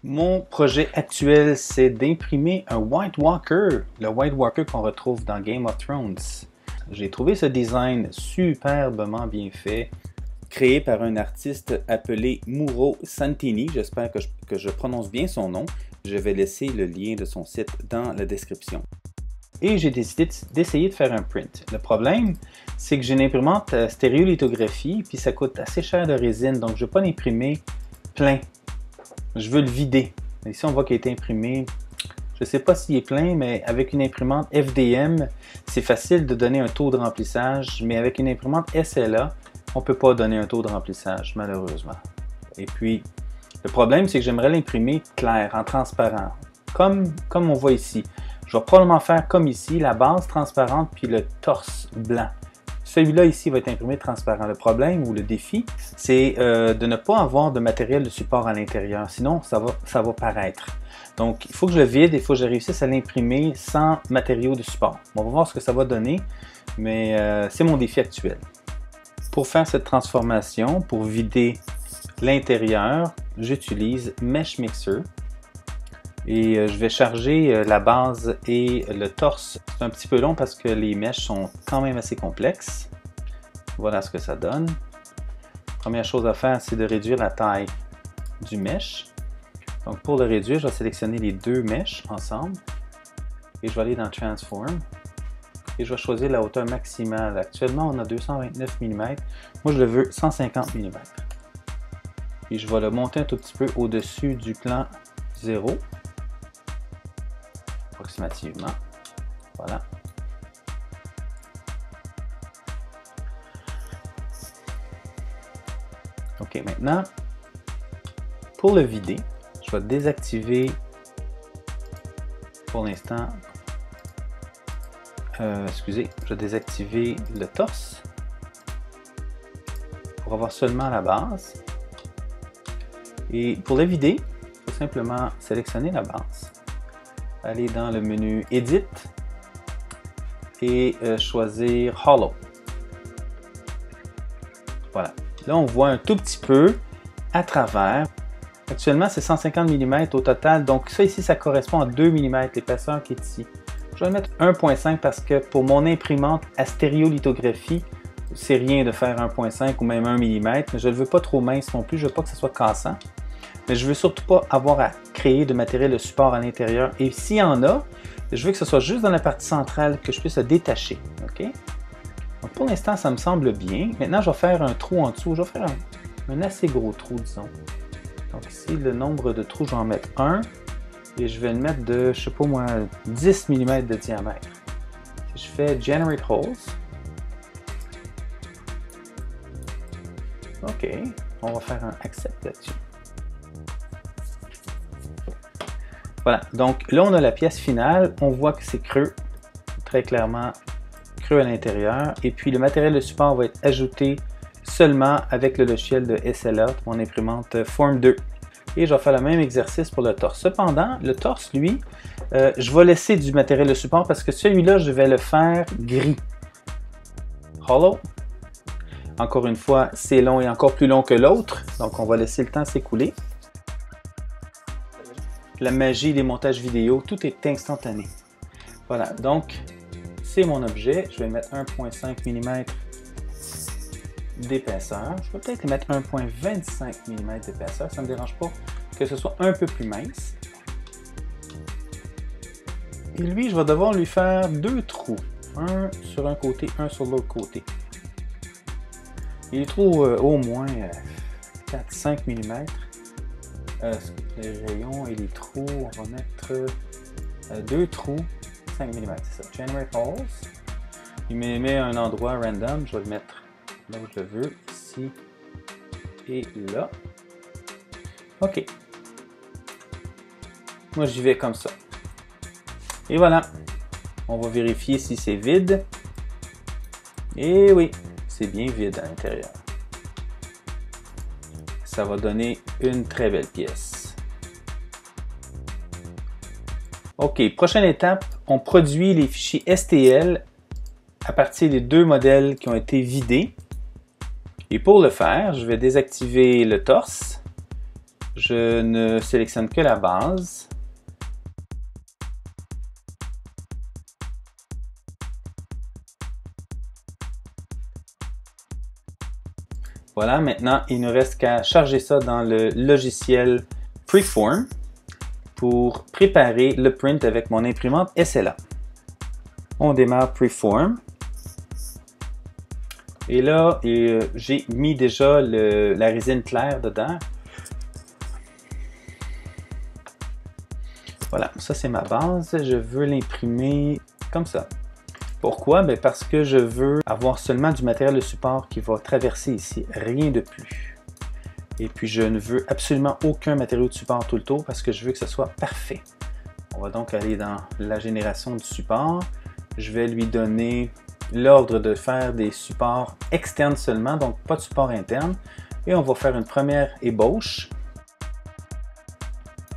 Mon projet actuel, c'est d'imprimer un White Walker, le White Walker qu'on retrouve dans Game of Thrones. J'ai trouvé ce design superbement bien fait, créé par un artiste appelé Muro Santini. J'espère que je prononce bien son nom. Je vais laisser le lien de son site dans la description. Et j'ai décidé d'essayer de faire un print. Le problème, c'est que j'ai une imprimante stéréolithographie, puis ça coûte assez cher de résine, donc je ne veux pas l'imprimer plein. Je veux le vider. Ici, on voit qu'il a été imprimé. Je ne sais pas s'il est plein, mais avec une imprimante FDM, c'est facile de donner un taux de remplissage, mais avec une imprimante SLA, on ne peut pas donner un taux de remplissage, malheureusement. Et puis, le problème, c'est que j'aimerais l'imprimer clair, en transparent, comme on voit ici. Je vais probablement faire comme ici, la base transparente, puis le torse blanc. Celui-là ici va être imprimé transparent. Le problème ou le défi, c'est de ne pas avoir de matériel de support à l'intérieur. Sinon, ça va paraître. Donc, il faut que je le vide et il faut que je réussisse à l'imprimer sans matériaux de support. On va voir ce que ça va donner, mais c'est mon défi actuel. Pour faire cette transformation, pour vider l'intérieur, j'utilise Mesh Mixer. Et je vais charger la base et le torse. C'est un petit peu long parce que les mèches sont quand même assez complexes. Voilà ce que ça donne. Première chose à faire, c'est de réduire la taille du mesh. Donc pour le réduire, je vais sélectionner les deux mèches ensemble. Et je vais aller dans Transform. Et je vais choisir la hauteur maximale. Actuellement, on a 229 mm. Moi, je le veux 150 mm. Et je vais le monter un tout petit peu au-dessus du plan 0. Approximativement. Voilà. OK, maintenant, pour le vider, je vais désactiver pour l'instant, excusez, je vais désactiver le torse pour avoir seulement la base. Et pour le vider, il faut simplement sélectionner la base. Aller dans le menu Edit et choisir Hollow. Voilà. Là, on voit un tout petit peu à travers. Actuellement, c'est 150 mm au total. Donc, ça ici, ça correspond à 2 mm l'épaisseur qui est ici. Je vais mettre 1.5 parce que pour mon imprimante à stéréolithographie, c'est rien de faire 1.5 ou même 1 mm. Mais je ne le veux pas trop mince non plus. Je ne veux pas que ce soit cassant. Mais je ne veux surtout pas avoir à créer de matériel de support à l'intérieur. Et s'il y en a, je veux que ce soit juste dans la partie centrale, que je puisse le détacher. OK? Donc pour l'instant, ça me semble bien. Maintenant, je vais faire un trou en dessous. Je vais faire un assez gros trou, disons. Donc ici, le nombre de trous, je vais en mettre un. Et je vais le mettre de, je ne sais pas moi, 10 mm de diamètre. Si je fais Generate Holes. OK. On va faire un Accept là-dessus. Voilà, donc là on a la pièce finale, on voit que c'est creux, très clairement creux à l'intérieur, et puis le matériel de support va être ajouté seulement avec le logiciel de SLA, mon imprimante Form 2. Et je vais faire le même exercice pour le torse. Cependant, le torse, lui, je vais laisser du matériel de support parce que celui-là, je vais le faire gris. Hollow. Encore une fois, c'est long et encore plus long que l'autre, donc on va laisser le temps s'écouler. La magie des montages vidéo, tout est instantané. Voilà, donc c'est mon objet. Je vais mettre 1.5 mm d'épaisseur. Je vais peut-être mettre 1.25 mm d'épaisseur. Ça ne me dérange pas que ce soit un peu plus mince. Et lui, je vais devoir lui faire deux trous. Un sur un côté, un sur l'autre côté. Et les trous au moins 4-5 mm. Les rayons et les trous, on va mettre deux trous, 5 mm, c'est ça. Generate Holes. Il me met un endroit random, je vais le mettre là où je le veux, ici et là. OK. Moi, j'y vais comme ça. Et voilà. On va vérifier si c'est vide. Et oui, c'est bien vide à l'intérieur. Ça va donner une très belle pièce. OK, prochaine étape, on produit les fichiers STL à partir des deux modèles qui ont été vidés. Et pour le faire, je vais désactiver le torse. Je ne sélectionne que la base. Voilà, maintenant il ne reste qu'à charger ça dans le logiciel Freeform pour préparer le print avec mon imprimante SLA. On démarre Freeform. Et là, j'ai mis déjà la résine claire dedans. Voilà, ça c'est ma base. Je veux l'imprimer comme ça. Pourquoi? Bien parce que je veux avoir seulement du matériel de support qui va traverser ici, rien de plus. Et puis je ne veux absolument aucun matériau de support tout le tour parce que je veux que ce soit parfait. On va donc aller dans la génération du support. Je vais lui donner l'ordre de faire des supports externes seulement, donc pas de support interne. Et on va faire une première ébauche.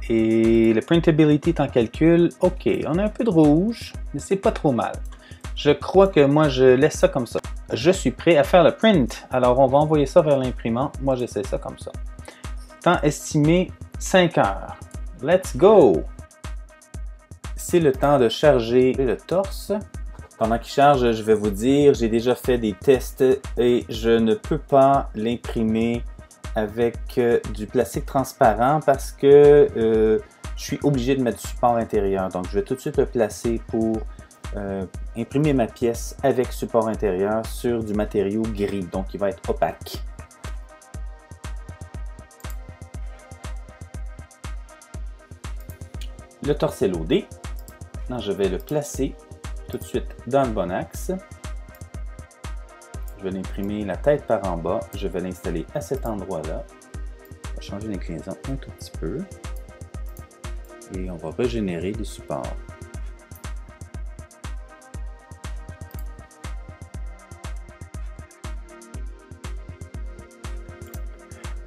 Et le printability est en calcul. OK, on a un peu de rouge, mais c'est pas trop mal. Je crois que moi, je laisse ça comme ça. Je suis prêt à faire le print. Alors, on va envoyer ça vers l'imprimante. Moi, j'essaie ça comme ça. Temps estimé, 5 heures. Let's go! C'est le temps de charger le torse. Pendant qu'il charge, je vais vous dire, j'ai déjà fait des tests et je ne peux pas l'imprimer avec du plastique transparent parce que je suis obligé de mettre du support intérieur. Donc, je vais tout de suite le placer pour imprimer ma pièce avec support intérieur sur du matériau gris, donc il va être opaque. Le torse est loadé. Maintenant, je vais le placer tout de suite dans le bon axe. Je vais l'imprimer la tête par en bas. Je vais l'installer à cet endroit-là. On va changer l'inclinaison un tout petit peu. Et on va régénérer les supports.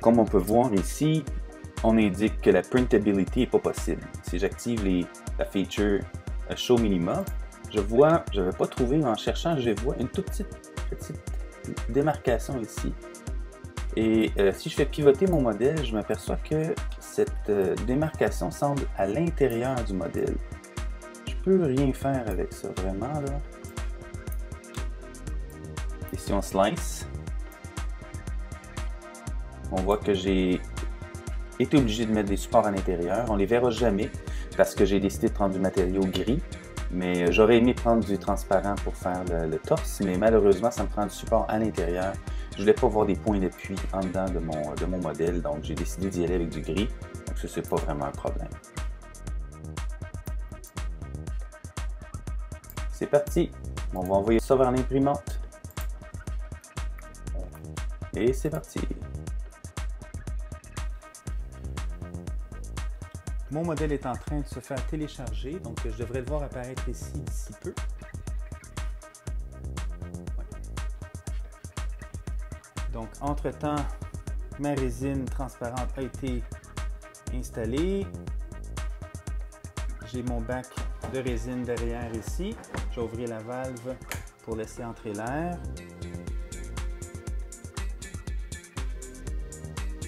Comme on peut voir ici, on indique que la printability n'est pas possible. Si j'active la feature Show Minima, je ne vais pas trouver en cherchant, je vois une toute petite démarcation ici. Et si je fais pivoter mon modèle, je m'aperçois que cette démarcation semble à l'intérieur du modèle. Je peux rien faire avec ça, vraiment là. Et si on slice, on voit que j'ai été obligé de mettre des supports à l'intérieur. On ne les verra jamais parce que j'ai décidé de prendre du matériau gris. Mais j'aurais aimé prendre du transparent pour faire le torse, mais malheureusement, ça me prend du support à l'intérieur. Je ne voulais pas avoir des points d'appui en dedans de mon modèle, donc j'ai décidé d'y aller avec du gris. Donc ça, c'est pas vraiment un problème. C'est parti! On va envoyer ça vers l'imprimante. Et c'est parti! Mon modèle est en train de se faire télécharger, donc je devrais le voir apparaître ici d'ici peu. Donc, entre-temps, ma résine transparente a été installée. J'ai mon bac de résine derrière ici. Je vais ouvrir la valve pour laisser entrer l'air.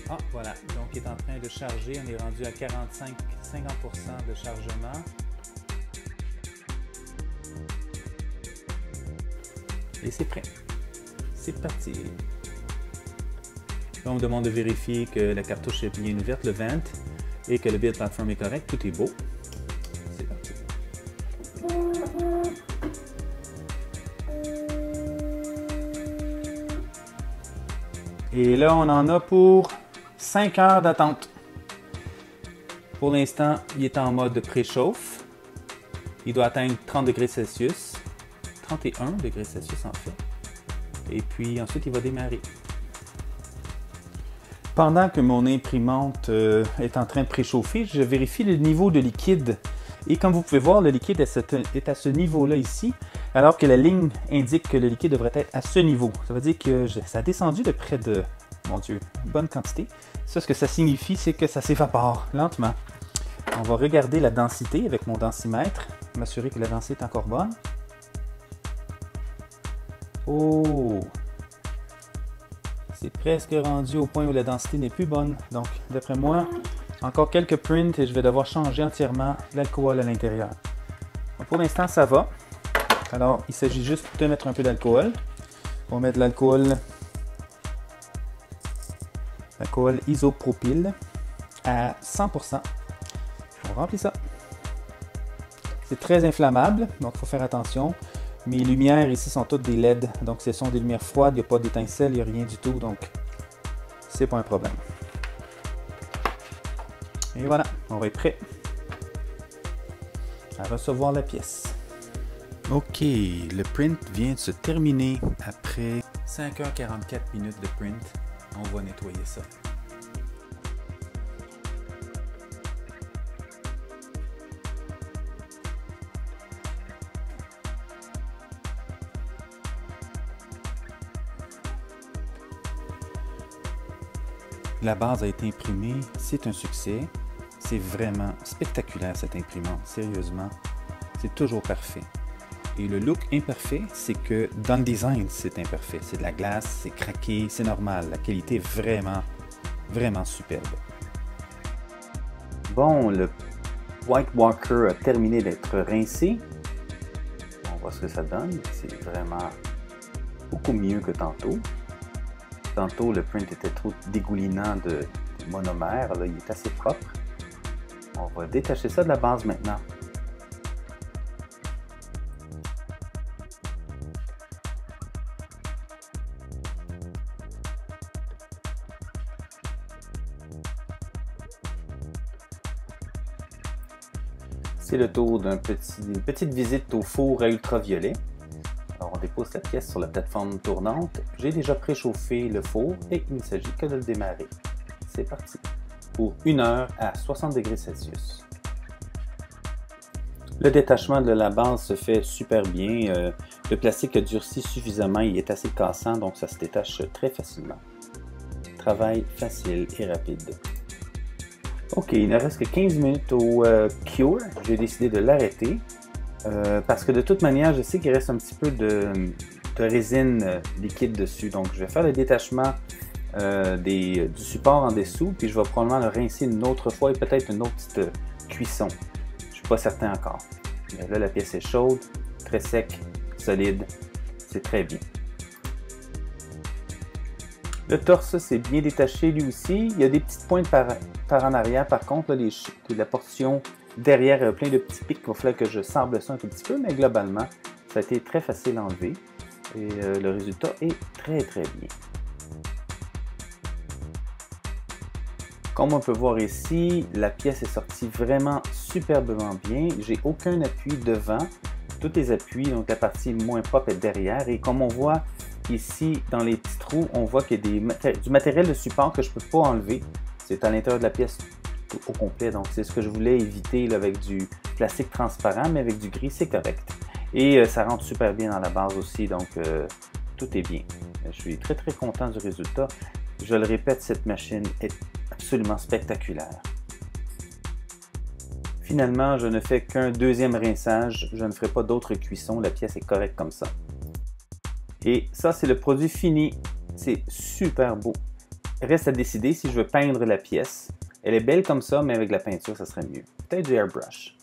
Ah, voilà, donc il est en train de charger. On est rendu à 45-50% de chargement. Et c'est prêt. C'est parti. Là, on me demande de vérifier que la cartouche est bien ouverte, le vent, et que le build platform est correct. Tout est beau. C'est parti. Et là, on en a pour 5 heures d'attente. Pour l'instant, il est en mode préchauffe. Il doit atteindre 30 degrés Celsius. 31 degrés Celsius en fait. Et puis ensuite, il va démarrer. Pendant que mon imprimante est en train de préchauffer, je vérifie le niveau de liquide. Et comme vous pouvez voir, le liquide est à ce niveau-là ici, alors que la ligne indique que le liquide devrait être à ce niveau. Ça veut dire que ça a descendu de près de, mon Dieu, une bonne quantité. Ça, ce que ça signifie, c'est que ça s'évapore lentement. On va regarder la densité avec mon densimètre, m'assurer que la densité est encore bonne. Oh! C'est presque rendu au point où la densité n'est plus bonne. Donc, d'après moi, Encore quelques prints et je vais devoir changer entièrement l'alcool à l'intérieur. Pour l'instant, ça va. Alors, il s'agit juste de mettre un peu d'alcool. On va mettre l'alcool isopropyl à 100%. On remplit ça. C'est très inflammable, donc il faut faire attention. Mes lumières ici sont toutes des LED, donc ce sont des lumières froides, il n'y a pas d'étincelles, il n'y a rien du tout, donc c'est pas un problème. Et voilà, on va être prêt à recevoir la pièce. Ok, le print vient de se terminer après 5h44 minutes de print. On va nettoyer ça. La base a été imprimée, c'est un succès. C'est vraiment spectaculaire cette imprimante, sérieusement. C'est toujours parfait. Et le look imparfait, c'est que dans le design, c'est imparfait. C'est de la glace, c'est craqué, c'est normal. La qualité est vraiment, vraiment superbe. Bon, le White Walker a terminé d'être rincé. On voit ce que ça donne. C'est vraiment beaucoup mieux que tantôt. Tantôt, le print était trop dégoulinant de monomère. Là, il est assez propre. On va détacher ça de la base maintenant. C'est le tour d'une petite visite au four à ultraviolet. Alors on dépose la pièce sur la plateforme tournante. J'ai déjà préchauffé le four et il ne s'agit que de le démarrer. C'est parti pour 1 heure à 60 degrés Celsius. Le détachement de la base se fait super bien. Le plastique a durci suffisamment, il est assez cassant, donc ça se détache très facilement. Travail facile et rapide. Ok, il ne reste que 15 minutes au cure. J'ai décidé de l'arrêter parce que de toute manière, je sais qu'il reste un petit peu de résine liquide dessus. Donc, je vais faire le détachement du support en dessous, puis je vais probablement le rincer une autre fois et peut-être une autre petite cuisson. Je ne suis pas certain encore. Mais là, la pièce est chaude, très sec, solide. C'est très bien. Le torse s'est bien détaché lui aussi. Il y a des petites pointes par en arrière. Par contre, là, la portion derrière a plein de petits pics. Il va falloir que je sable ça un tout petit peu, mais globalement, ça a été très facile à enlever. Et le résultat est très très bien. Comme on peut voir ici, la pièce est sortie vraiment superbement bien. J'ai aucun appui devant. Tous les appuis, donc la partie moins propre est derrière. Et comme on voit ici, dans les petits trous, on voit qu'il y a du matériel de support que je ne peux pas enlever. C'est à l'intérieur de la pièce au complet. Donc, c'est ce que je voulais éviter là, avec du plastique transparent, mais avec du gris, c'est correct. Et ça rentre super bien dans la base aussi, donc tout est bien. Je suis très très content du résultat. Je le répète, cette machine est absolument spectaculaire. Finalement, je ne fais qu'un deuxième rinçage. Je ne ferai pas d'autres cuissons. La pièce est correcte comme ça. Et ça, c'est le produit fini. C'est super beau. Reste à décider si je veux peindre la pièce. Elle est belle comme ça, mais avec la peinture, ça serait mieux. Peut-être du airbrush.